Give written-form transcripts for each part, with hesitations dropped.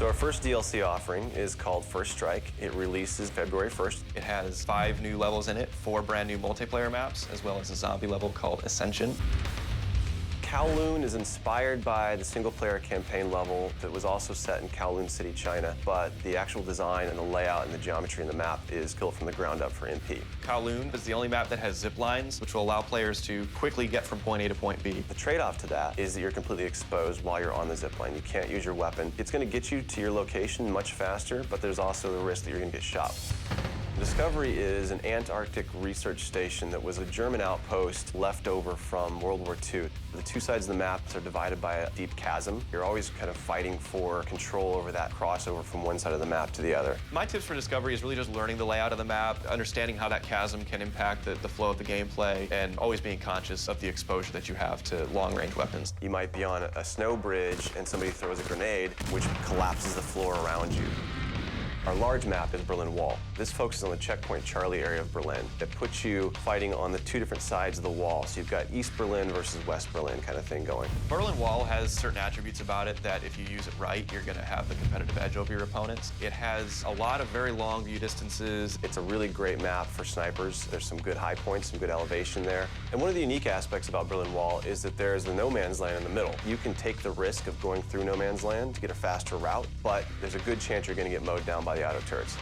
So our first DLC offering is called First Strike. It releases February 1st. It has 5 new levels in it, 4 brand new multiplayer maps, as well as a zombie level called Ascension. Kowloon is inspired by the single-player campaign level that was also set in Kowloon City, China, but the actual design and the layout and the geometry in the map is built from the ground up for MP. Kowloon is the only map that has zip lines, which will allow players to quickly get from point A to point B. The trade-off to that is that you're completely exposed while you're on the zip line. You can't use your weapon. It's going to get you to your location much faster, but there's also the risk that you're going to get shot. Discovery is an Antarctic research station that was a German outpost left over from World War II. The two sides of the map are divided by a deep chasm. You're always kind of fighting for control over that crossover from one side of the map to the other. My tips for Discovery is really just learning the layout of the map, understanding how that chasm can impact the flow of the gameplay, and always being conscious of the exposure that you have to long-range weapons. You might be on a snow bridge and somebody throws a grenade, which collapses the floor around you. Our large map is Berlin Wall. This focuses on the checkpoint Charlie area of Berlin. It puts you fighting on the two different sides of the wall. So you've got East Berlin versus West Berlin kind of thing going. Berlin Wall has certain attributes about it that if you use it right, you're going to have the competitive edge over your opponents. It has a lot of very long view distances. It's a really great map for snipers. There's some good high points, some good elevation there. And one of the unique aspects about Berlin Wall is that there's the no man's land in the middle. You can take the risk of going through no man's land to get a faster route, but there's a good chance you're going to get mowed down by the auto turrets.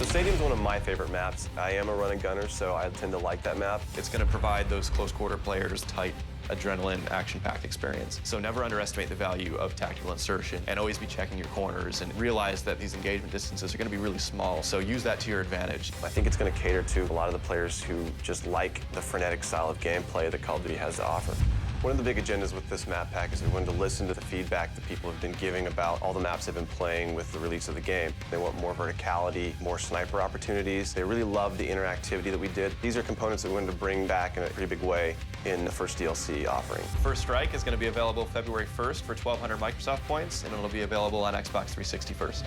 The stadium's one of my favorite maps. I am a run and gunner, so I tend to like that map. It's going to provide those close quarter players tight adrenaline, action-packed experience. So never underestimate the value of tactical insertion, and always be checking your corners and realize that these engagement distances are going to be really small, so use that to your advantage. I think it's going to cater to a lot of the players who just like the frenetic style of gameplay that Call of Duty has to offer. One of the big agendas with this map pack is we wanted to listen to the feedback that people have been giving about all the maps they've been playing with the release of the game. They want more verticality, more sniper opportunities. They really love the interactivity that we did. These are components that we wanted to bring back in a pretty big way in the first DLC offering. First Strike is going to be available February 1st for 1,200 Microsoft points, and it'll be available on Xbox 360 first.